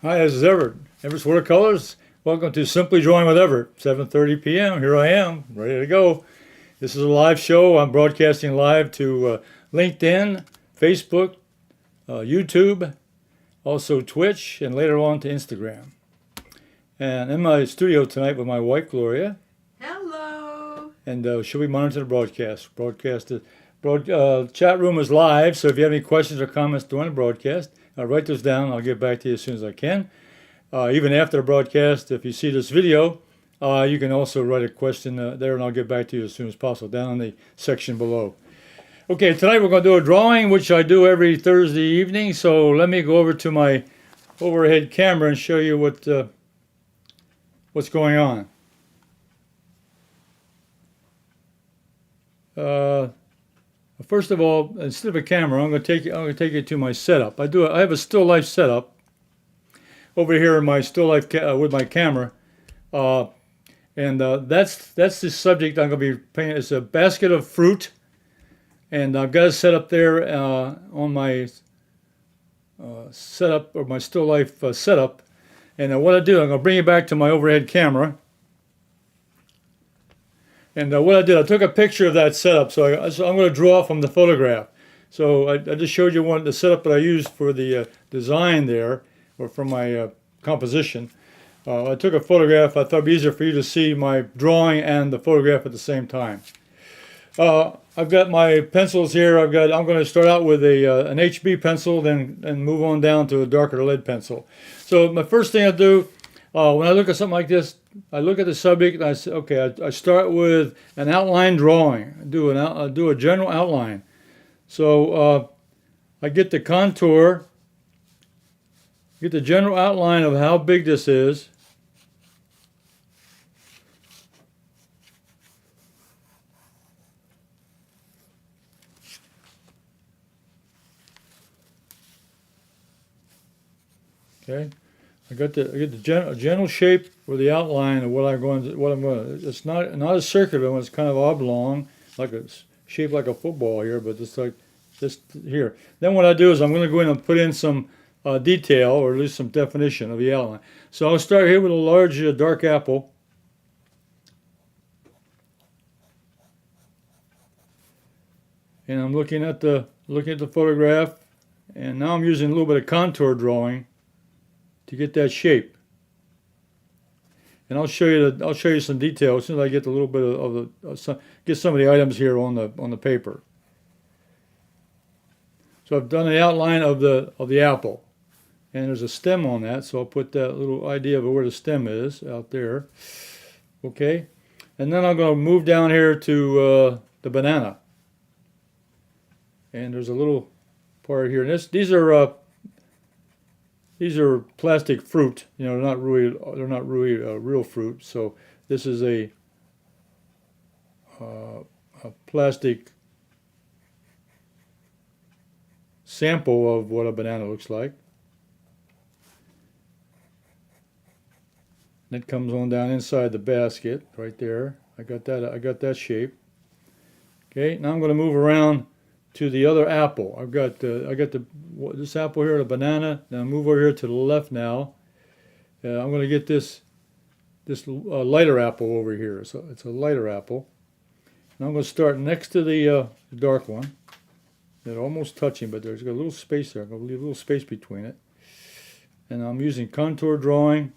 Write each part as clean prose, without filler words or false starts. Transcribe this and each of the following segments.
Hi, this is Everett. Everett's Watercolors. Welcome to Simply Drawing with Everett. 7:30 p.m. Here I am, ready to go. This is a live show. I'm broadcasting live to LinkedIn, Facebook, YouTube, also Twitch, and later on to Instagram. And in my studio tonight with my wife Gloria. Hello. And she'll be monitoring the broadcast. Chat room is live, so if you have any questions or comments during the broadcast, write those down. I'll get back to you as soon as I can. Even after the broadcast, if you see this video, you can also write a question there, and I'll get back to you as soon as possible down in the section below. Okay, tonight we're going to do a drawing, which I do every Thursday evening. So let me go over to my overhead camera and show you what's going on. First of all, instead of a camera, I'm going to take you to my setup. I have a still life setup over here in my still life with my camera, and that's the subject I'm going to be painting. It's a basket of fruit, and I've got it set up there on my setup, or my still life setup. And what I do, I'm going to bring it back to my overhead camera. And what I did, I took a picture of that setup, so I'm going to draw from the photograph. So I just showed you the setup that I used for the design there, or for my composition. I took a photograph. I thought it'd be easier for you to see my drawing and the photograph at the same time. I've got my pencils here. I'm going to start out with an HB pencil, then move on down to a darker lead pencil. So my first thing I do, when I look at something like this, I look at the subject and I say, okay, I start with an outline drawing. I do a general outline. So I get the contour, get the general outline of how big this is. Okay. I get the general shape or the outline of what I'm going to. It's not a circular one. It's kind of oblong, shaped like a football here, but it's like this here. Then what I do is I'm going to go in and put in some detail, or at least some definition of the outline. So I'll start here with a large dark apple. And I'm looking at the photograph, and now I'm using a little bit of contour drawing to get that shape. And I'll show you some detail as soon as I get a little bit get some of the items here on the paper. So I've done the outline of the apple, and there's a stem on that, so I'll put that little idea of where the stem is out there. Okay, and then I'm going to move down here to the banana, and there's a little part here. And these are plastic fruit. You know, they're not really real fruit. So this is a plastic sample of what a banana looks like. And it comes on down inside the basket right there. I got that shape. Okay, now I'm going to move around to the other apple. I got this apple here, the banana. Now move over here to the left now. I'm going to get this lighter apple over here. So it's a lighter apple. And I'm going to start next to the dark one. They're almost touching, but there's a little space there. I'm going to leave a little space between it. And I'm using contour drawing.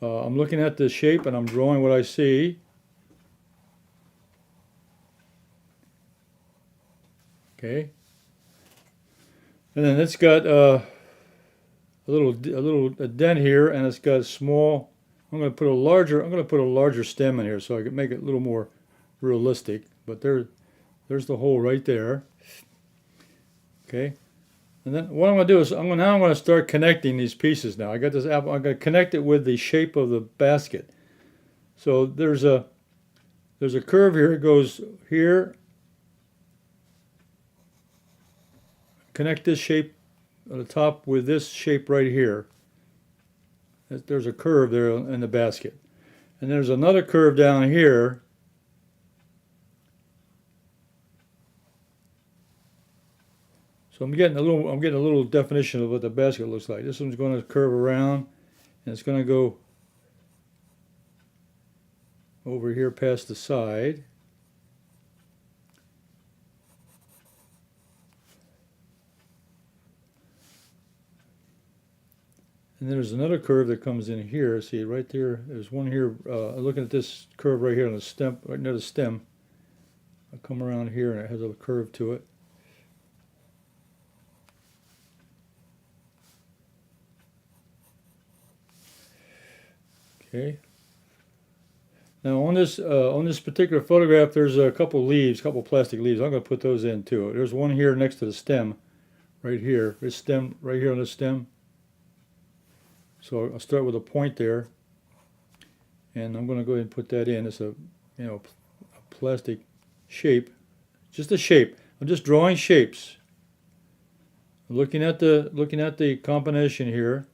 I'm looking at the shape and I'm drawing what I see. Okay, and then it's got a little dent here, and it's got a small. I'm going to put a larger stem in here so I can make it a little more realistic. But there's the hole right there. Okay, and then what I'm going to do is I'm going to start connecting these pieces. Now I got this apple. I'm going to connect it with the shape of the basket. So there's a curve here. It goes here. Connect this shape at the top with this shape right here. There's a curve there in the basket. And there's another curve down here. So I'm getting a little definition of what the basket looks like. This one's going to curve around, and it's going to go over here past the side. And then there's another curve that comes in here. See right there, there's one here, looking at this curve right here on the stem, right near the stem. I'll come around here and it has a curve to it. Okay. Now on this particular photograph, there's a couple leaves, couple plastic leaves. I'm going to put those in too. There's one here next to the stem, right here. This stem, right here on the stem. So I'll start with a point there, and I'm going to go ahead and put that in. It's a plastic shape, just a shape. I'm just drawing shapes. Looking at the combination here.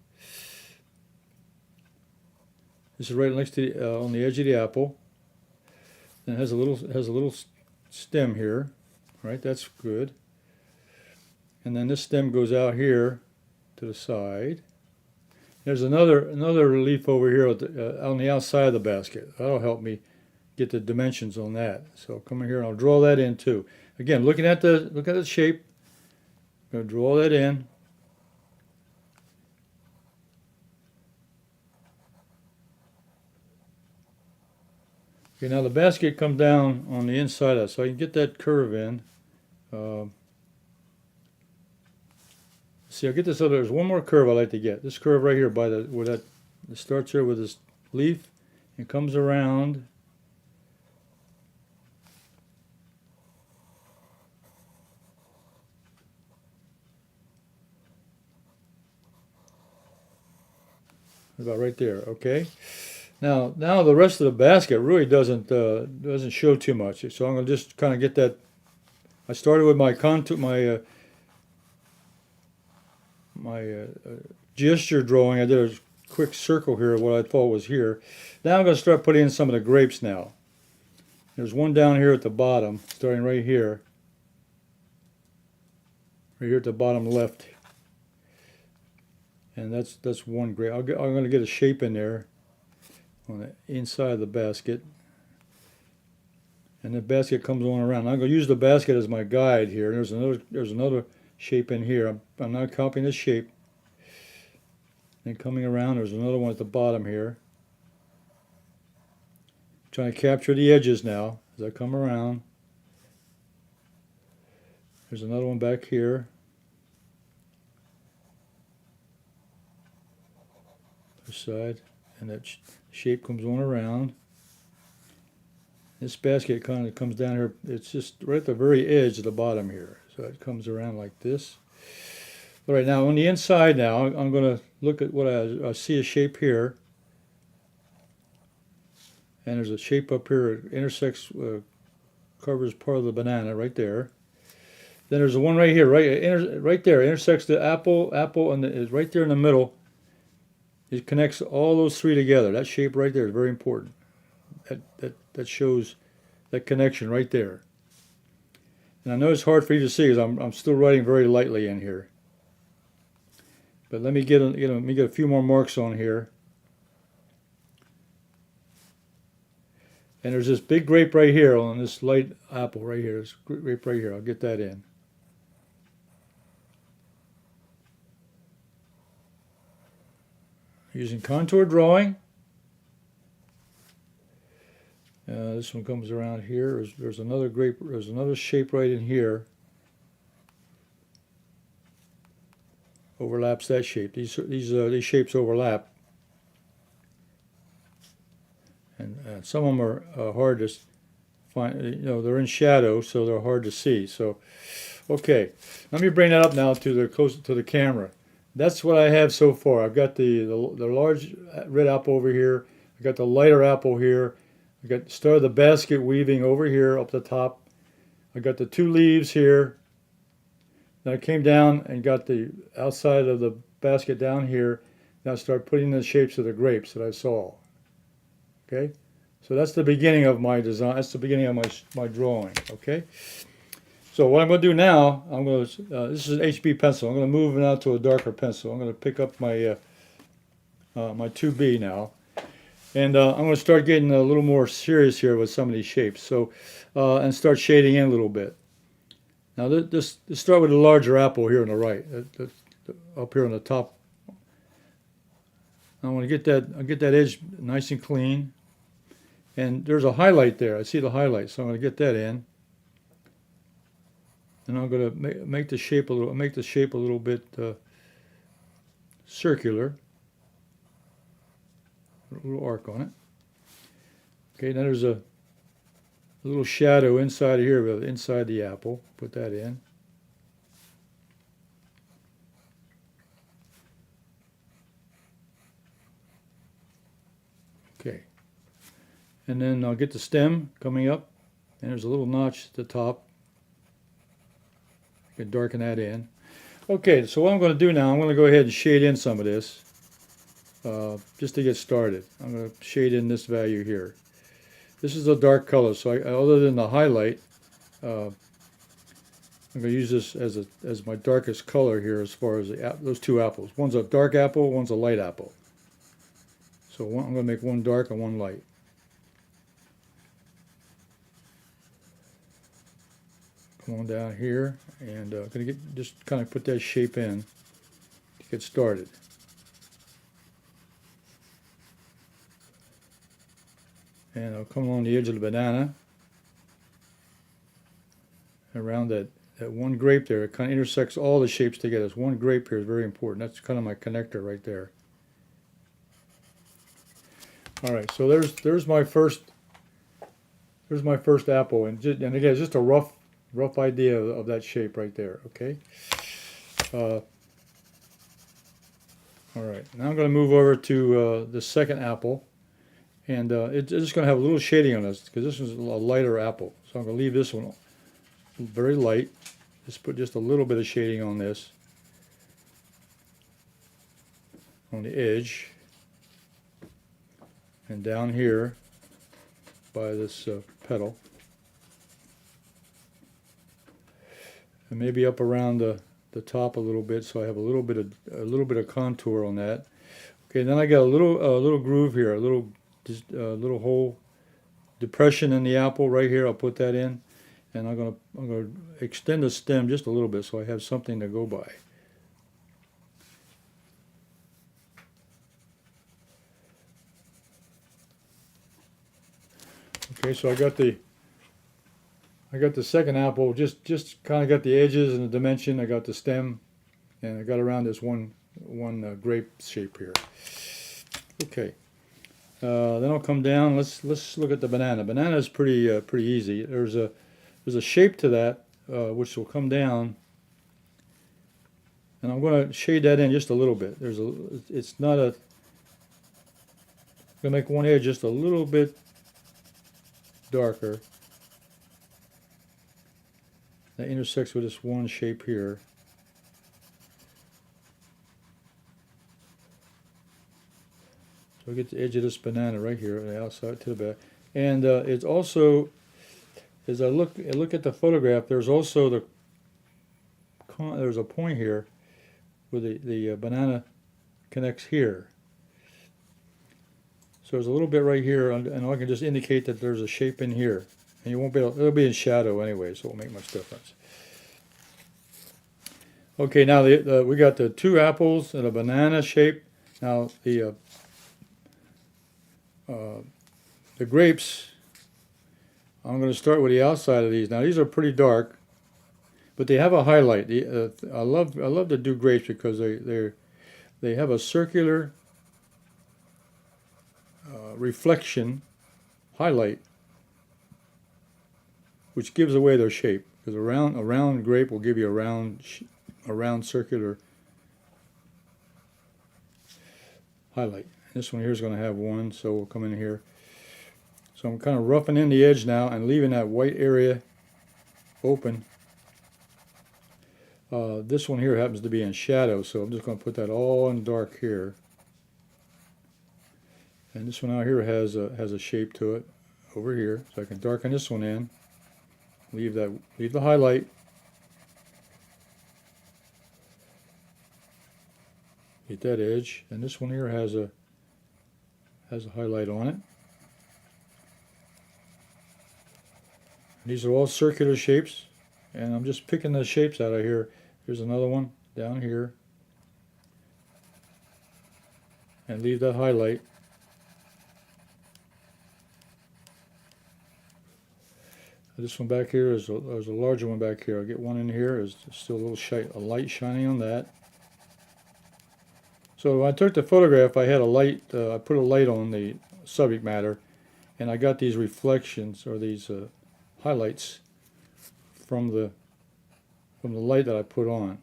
This is right next to on the edge of the apple. And it has a little stem here, right? That's good. And then this stem goes out here to the side. There's another leaf over here on the outside of the basket. That'll help me get the dimensions on that. So come in here and I'll draw that in too. Again, look at the shape. I'm going to draw that in. Okay, now the basket comes down on the inside of it, so I can get that curve in. See, I'll get this other. There's one more curve I like to get. This curve right here, where it starts here with this leaf and comes around. About right there. Okay. Now the rest of the basket really doesn't show too much. So I'm gonna just kind of get that. I started with my contour, my gesture drawing. I did a quick circle here of what I thought was here. Now I'm going to start putting in some of the grapes now. There's one down here at the bottom, starting right here at the bottom left. And that's one grape. I'm going to get a shape in there on the inside of the basket. And the basket comes on around. I'm going to use the basket as my guide here. There's another shape in here. I'm now copying this shape. And coming around, there's another one at the bottom here. Trying to capture the edges now as I come around. There's another one back here. This side. And that shape comes on around. This basket kind of comes down here. It's just right at the very edge of the bottom here. So it comes around like this. All right, now on the inside now, I'm going to look at what I see a shape here. And there's a shape up here. It intersects, covers part of the banana right there. Then there's a one right here, right there. Intersects the apple, and is right there in the middle. It connects all those three together. That shape right there is very important. That shows that connection right there. And I know it's hard for you to see because I'm still writing very lightly in here. But let me get a few more marks on here. And there's this big grape right here on this light apple right here. This grape right here. I'll get that in. Using contour drawing. This one comes around here. There's another grape. There's another shape right in here. Overlaps that shape. These shapes overlap, and some of them are hard to find. They're in shadow, so they're hard to see. So, okay, let me bring that up now to the camera. That's what I have so far. I've got the large red apple over here. I got the lighter apple here. I got the start of the basket weaving over here up the top. I got the two leaves here. Then I came down and got the outside of the basket down here. Now I start putting the shapes of the grapes that I saw. Okay, so that's the beginning of my design. That's the beginning of my drawing. Okay, So what I'm going to do now, this is an HB pencil. I'm going to move now to a darker pencil. I'm going to pick up my my 2B now, and I'm going to start getting a little more serious here with some of these shapes. So and start shading in a little bit. Now let's start with the larger apple here on the right, up here on the top. I want to get that edge nice and clean, and there's a highlight there. I see the highlight, so I'm going to get that in. And I'm going to make the shape a little bit circular, a little arc on it. Okay, now there's a little shadow inside of here, inside the apple. Put that in. Okay, and then I'll get the stem coming up, and there's a little notch at the top. Can darken that in. Okay, so what I'm going to do now, I'm going to go ahead and shade in some of this, just to get started. I'm going to shade in this value here. This is a dark color, so other than the highlight, I'm going to use this as my darkest color here as far as those two apples. One's a dark apple, one's a light apple. So I'm going to make one dark and one light. Come on down here, and I'm going to just kind of put that shape in to get started. And I'll come along the edge of the banana, around that one grape there. It kind of intersects all the shapes together. This one grape here is very important. That's kind of my connector right there. All right, so there's my first apple, and again, it's just a rough idea of that shape right there. Okay. All right, now I'm going to move over to the second apple, and it's just going to have a little shading on this because this is a lighter apple. So I'm going to leave this one very light. Just put just a little bit of shading on this, on the edge, and down here by this petal. And maybe up around the top a little bit, so I have a little bit of contour on that. Okay, then I got a little groove here, a little hole, depression in the apple right here. I'll put that in, and I'm gonna extend the stem just a little bit so I have something to go by. Okay, so I got the second apple, just kind of got the edges and the dimension. I got the stem, and I got around this one grape shape here. Okay, then I'll come down. Let's look at the banana. Banana is pretty easy. There's a shape to that which will come down, and I'm going to shade that in just a little bit. It's not a. I'm going to make one edge just a little bit darker. That intersects with this one shape here. So I get the edge of this banana right here, the outside to the back, and it's also, as I look at the photograph, there's also there's a point here where the banana connects here. So there's a little bit right here, and I can just indicate that there's a shape in here. And you won't be able, it'll be in shadow anyway, so it won't make much difference. Okay, now we got the two apples and a banana shape. Now the grapes, I'm going to start with the outside of these. Now these are pretty dark, but they have a highlight. I love to do grapes because they have a circular reflection highlight, which gives away their shape, because a round grape will give you a round circular highlight. This one here is going to have one, so we'll come in here. So I'm kind of roughing in the edge now and leaving that white area open. This one here happens to be in shadow, so I'm just going to put that all in dark here. And this one out here has a shape to it over here, so I can darken this one in. Leave the highlight Get that edge, and this one here has a highlight on it. These are all circular shapes, and I'm just picking the shapes out of here. Here's another one down here, and leave that highlight. This one back here is a larger one back here. I'll get one in here. There's still a light shining on that. So when I took the photograph, I had a light. I put a light on the subject matter, and I got these reflections or these highlights from the light that I put on.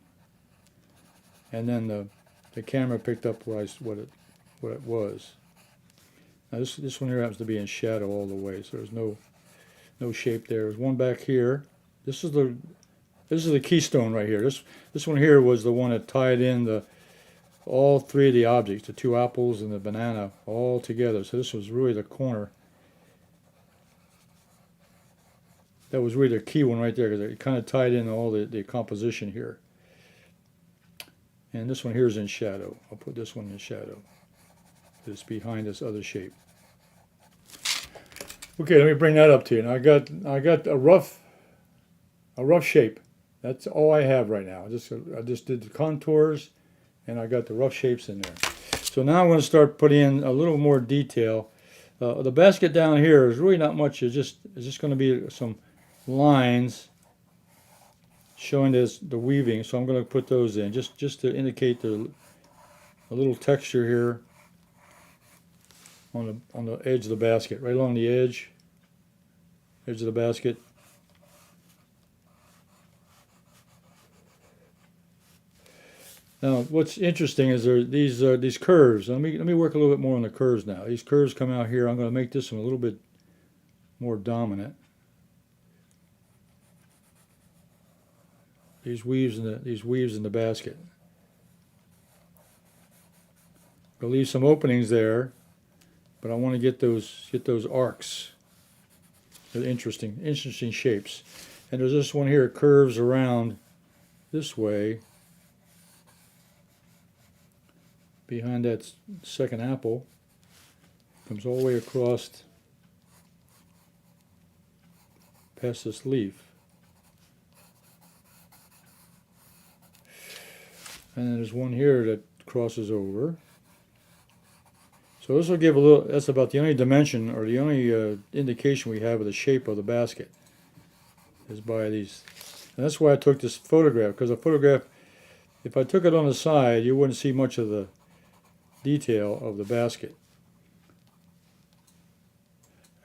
And then the camera picked up what it was. Now this one here happens to be in shadow all the way, so there's no shape there. There's one back here. This is the keystone right here. This one here was the one that tied in all three of the objects, the two apples and the banana, all together. So this was really the corner. That was really the key one right there, because it kind of tied in all the composition here. And this one here is in shadow. I'll put this one in shadow. It's behind this other shape. Okay, let me bring that up to you. Now I got a rough shape. That's all I have right now. I just did the contours, and I got the rough shapes in there. So now I'm going to start putting in a little more detail. The basket down here is really not much. It's just going to be some lines showing the weaving. So I'm going to put those in just to indicate a little texture here on the edge of the basket, right along the edge of the basket. Now, what's interesting is these curves. Let me work a little bit more on the curves now. These curves come out here. I'm going to make this one a little bit more dominant. These weaves in the basket. I'll leave some openings there, but I want to get those arcs. They're interesting shapes. And there's this one here. It curves around this way behind that second apple. Comes all the way across past this leaf. And then there's one here that crosses over. So this will give a little, that's about the only dimension or the only indication we have of the shape of the basket is by these. And that's why I took this photograph, because a photograph, if I took it on the side, you wouldn't see much of the detail of the basket.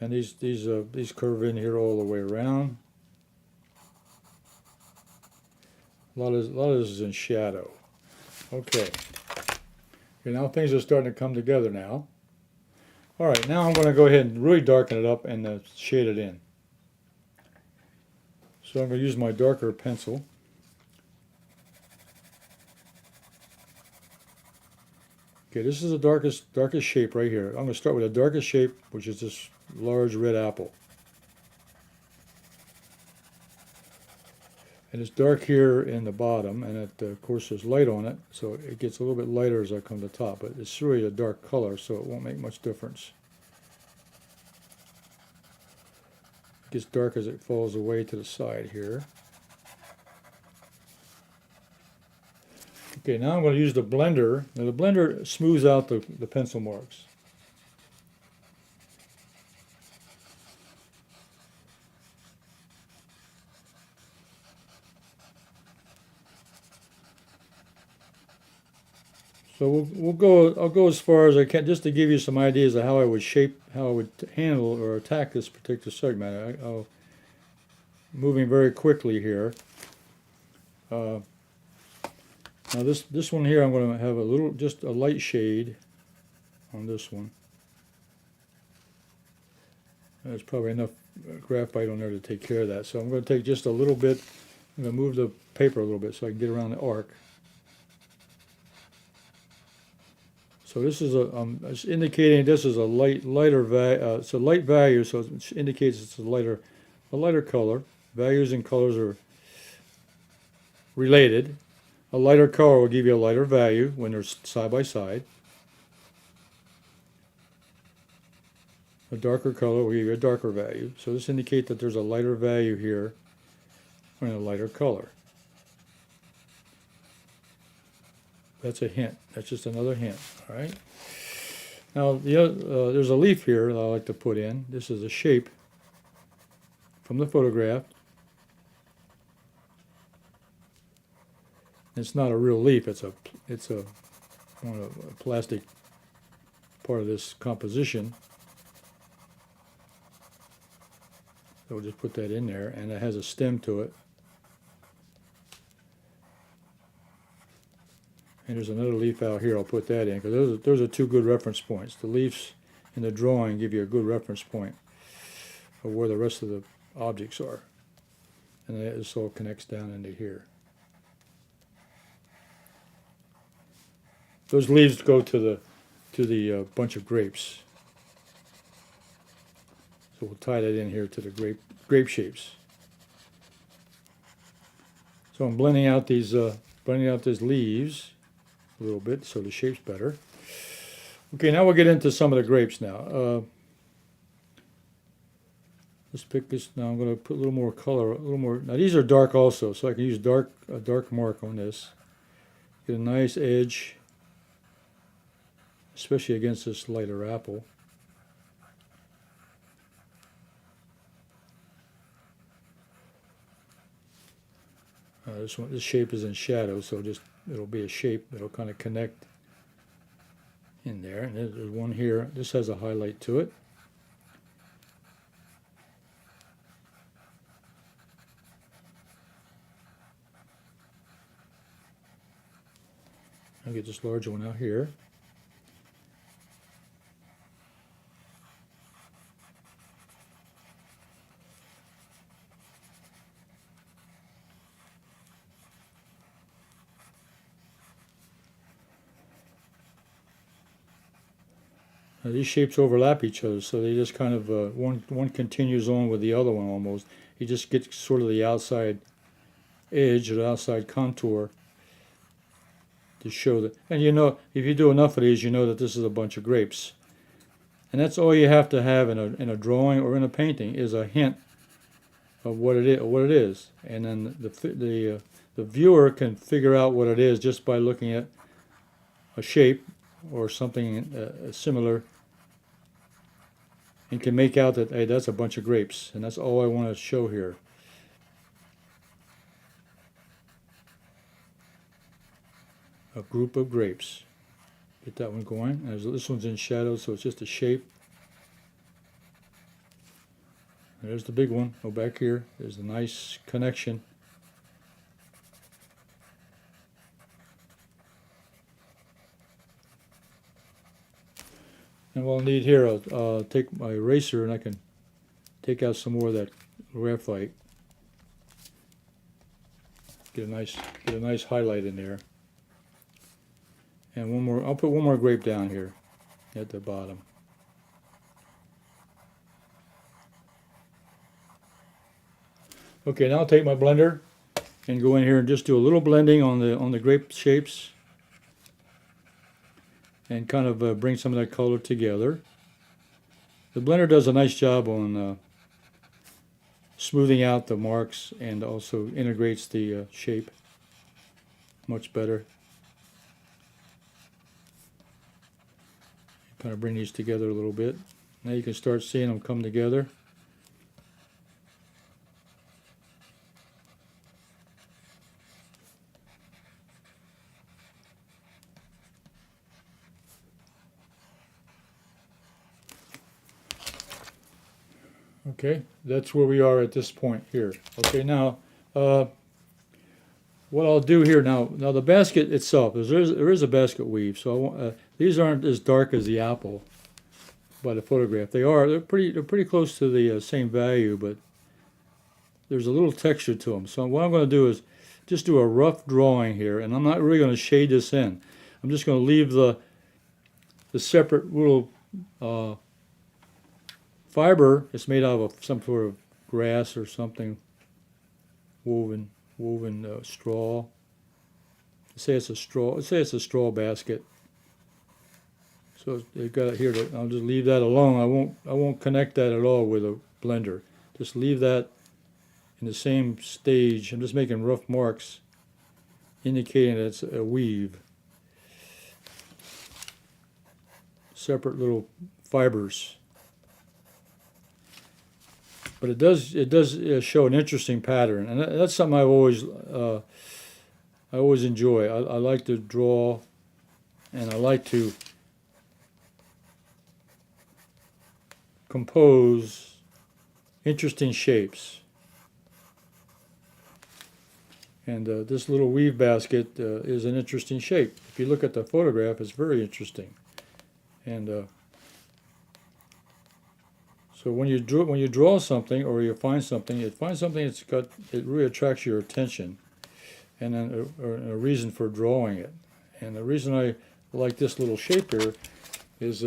And these curve in here all the way around. A lot of this is in shadow. Okay, now things are starting to come together now. All right, now I'm going to go ahead and really darken it up and shade it in. So I'm going to use my darker pencil. Okay, this is the darkest shape right here. I'm going to start with the darkest shape, which is this large red apple. And it's dark here in the bottom, and of course there's light on it, so it gets a little bit lighter as I come to the top, but it's really a dark color, so it won't make much difference. It gets dark as it falls away to the side here. Okay, now I'm going to use the blender. Now the blender smooths out the pencil marks. So I'll go as far as I can, just to give you some ideas of how I would handle or attack this particular subject matter. I'll moving very quickly here. Now this one here, I'm going to have just a light shade on this one. There's probably enough graphite on there to take care of that. So I'm going to take just a little bit. I'm going to move the paper a little bit so I can get around the arc. So this is it's indicating this is a lighter value. It's a light value, so it indicates it's a lighter color. Values and colors are related. A lighter color will give you a lighter value when they're side by side. A darker color will give you a darker value. So this indicates that there's a lighter value here and a lighter color. That's a hint. That's just another hint. All right. Now there's a leaf here that I like to put in. This is a shape from the photograph. It's not a real leaf. It's a plastic part of this composition. So we'll just put that in there, and it has a stem to it. And there's another leaf out here. I'll put that in because those are two good reference points. The leaves in the drawing give you a good reference point of where the rest of the objects are. And this all connects down into here. Those leaves go to the bunch of grapes. So we'll tie that in here to the grape shapes. So I'm blending out these leaves a little bit so the shape's better. Okay, now we'll get into some of the grapes now. Let's pick this. Now I'm going to put a little more color, a little more. Now these are dark also, so I can use a dark mark on this. Get a nice edge, especially against this lighter apple. This shape is in shadow, so it'll be a shape that'll kind of connect in there. And there's one here. This has a highlight to it. I'll get this larger one out here. Now these shapes overlap each other, so they just kind of one continues on with the other one almost. You just get sort of the outside edge or the outside contour to show that. And you know, if you do enough of these, you know that this is a bunch of grapes. And that's all you have to have in a drawing or in a painting is a hint of what it is. And then the viewer can figure out what it is just by looking at a shape or something similar, and can make out that, hey, that's a bunch of grapes, and that's all I want to show here. A group of grapes. Get that one going. This one's in shadow, so it's just a shape. There's the big one. Go back here. There's a nice connection. And what I'll need here, I'll take my eraser and I can take out some more of that graphite. Get a nice highlight in there. And one more. I'll put one more grape down here at the bottom. Okay, now I'll take my blender and go in here and just do a little blending on the grape shapes. And kind of bring some of that color together. The blender does a nice job on smoothing out the marks and also integrates the shape much better. Kind of bring these together a little bit. Now you can start seeing them come together. Okay, that's where we are at this point here. Okay, now what I'll do here now the basket itself there is a basket weave. So these aren't as dark as the apple by the photograph. They're pretty close to the same value, but there's a little texture to them. So what I'm going to do is just do a rough drawing here, and I'm not really going to shade this in. I'm just going to leave the separate little fiber. It's made out of some sort of grass or something, woven straw. Say it's a straw. Let's say it's a straw basket. So they've got it here. I'll just leave that alone. I won't connect that at all with a blender. Just leave that in the same stage. I'm just making rough marks, indicating that it's a weave. Separate little fibers. But it does show an interesting pattern, and that's something I always enjoy. I like to draw, and I like to compose interesting shapes. And this little weave basket is an interesting shape. If you look at the photograph, it's very interesting. And so when you draw something, or you find something it really attracts your attention, and then a reason for drawing it. And the reason I like this little shape here is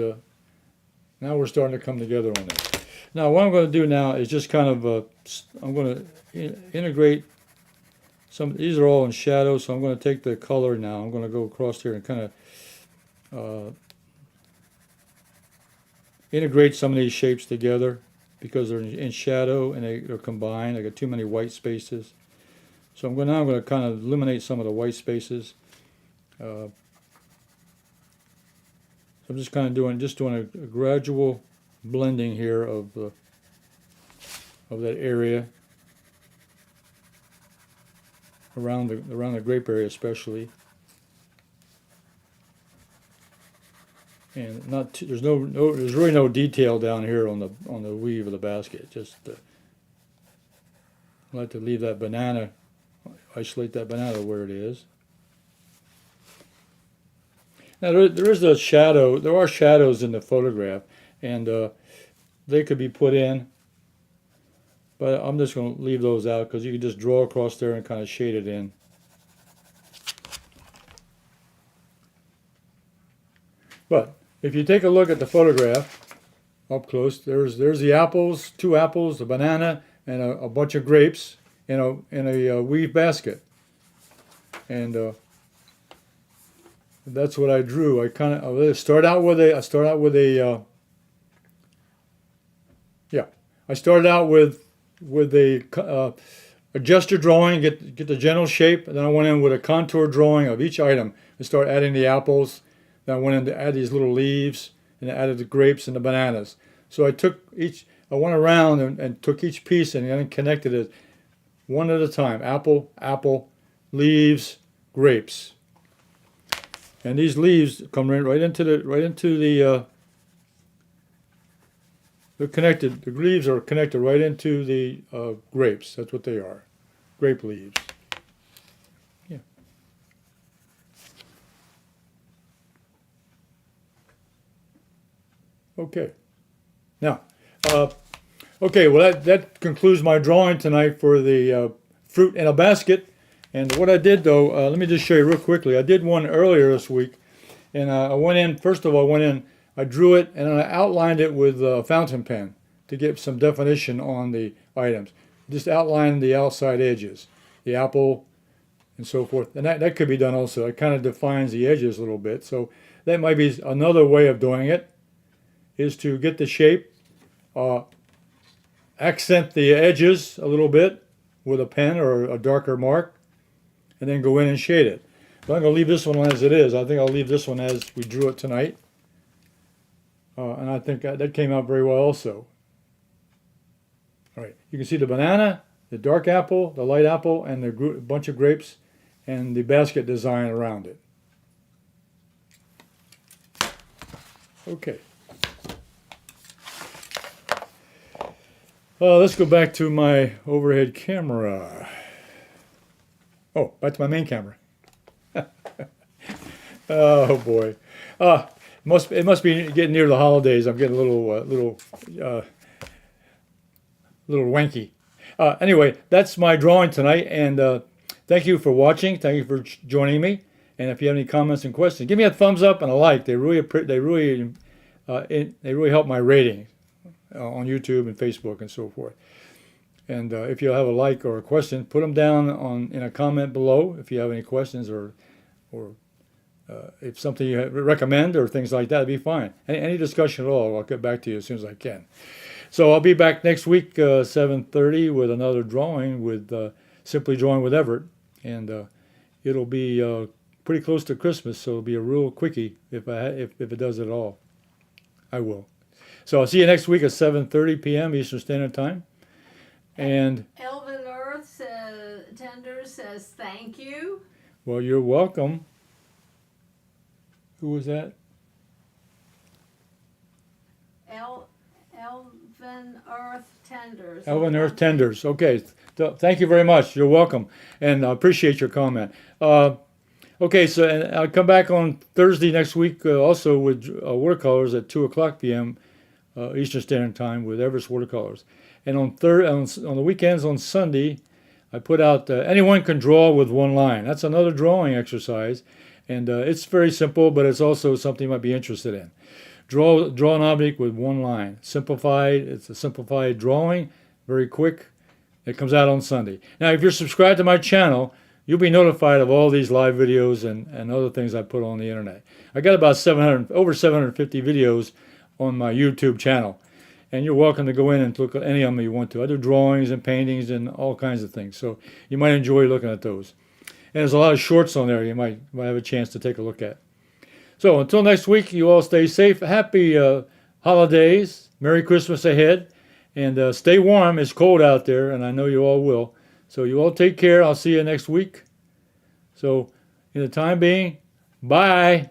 now we're starting to come together on it. Now what I'm going to do now is just kind of I'm going to integrate some. These are all in shadow, so I'm going to take the color now. I'm going to go across here and kind of integrate some of these shapes together because they're in shadow and they're combined. I got too many white spaces, so I'm going to kind of eliminate some of the white spaces. So I'm just kind of doing a gradual blending here of that area around the grape area especially. And there's really no detail down here on the weave of the basket. Just I like to leave that banana, isolate that banana where it is. Now there is a shadow. There are shadows in the photograph, and they could be put in, but I'm just going to leave those out because you can just draw across there and kind of shade it in. But if you take a look at the photograph up close, there's the apples, 2 apples, a banana, and a bunch of grapes in a weave basket. And that's what I drew. I started out with a gesture drawing, get the general shape, and then I went in with a contour drawing of each item. I started adding the apples. Then I went in to add these little leaves, and I added the grapes and the bananas. So I went around and took each piece and then connected it one at a time. Apple, apple, leaves, grapes. And these leaves come right into the they're connected. The leaves are connected right into the grapes. That's what they are, grape leaves. Yeah. Okay. Now, okay. Well, that concludes my drawing tonight for the fruit in a basket. And what I did, though, let me just show you real quickly. I did one earlier this week, and I went in. First of all, I drew it, and I outlined it with a fountain pen to get some definition on the items. Just outline the outside edges, the apple, and so forth. And that could be done also. It kind of defines the edges a little bit. So that might be another way of doing it, is to get the shape, accent the edges a little bit with a pen or a darker mark, and then go in and shade it. But I'm going to leave this one as it is. I think I'll leave this one as we drew it tonight. And I think that came out very well also. All right, you can see the banana, the dark apple, the light apple, and the bunch of grapes, and the basket design around it. Okay. Let's go back to my overhead camera. Oh, back to my main camera. Oh boy. It must be getting near the holidays. I'm getting a little wanky. Anyway, that's my drawing tonight, and thank you for watching. Thank you for joining me. And if you have any comments and questions, give me a thumbs up and a like. They really help my rating on YouTube and Facebook and so forth. And if you have a like or a question, put them down in a comment below if you have any questions or if something you recommend or things like that, it'd be fine. Any discussion at all, I'll get back to you as soon as I can. So I'll be back next week, 7:30, with another drawing with Simply Drawing with Everett, and it'll be pretty close to Christmas, so it'll be a real quickie if it does it all. I will. So I'll see you next week at 7:30 p.m. Eastern Standard Time. And Elvin Earth Tender says thank you. well, you're welcome. Who was that? Elvin Earth Tenders. Elvin Earth Tenders. Okay. Thank you very much. You're welcome. And I appreciate your comment. Okay, so and I'll come back on Thursday next week also with Watercolors at 2 o'clock p.m. Eastern Standard Time with Everett's Watercolors. And on the weekends, on Sunday, I put out anyone can draw with one line. That's another drawing exercise. And it's very simple, but it's also something you might be interested in. Draw an object with one line. Simplified. It's a simplified drawing, very quick. It comes out on Sunday. Now, if you're subscribed to my channel, you'll be notified of all these live videos and other things I put on the internet. I got about over 750 videos on my YouTube channel, and you're welcome to go in and look at any of them you want to. I do drawings and paintings and all kinds of things, so you might enjoy looking at those. And there's a lot of shorts on there you might have a chance to take a look at. So until next week, you all stay safe. Happy holidays. Merry Christmas ahead. And stay warm. It's cold out there, and I know you all will. So you all take care. I'll see you next week. So in the time being, bye.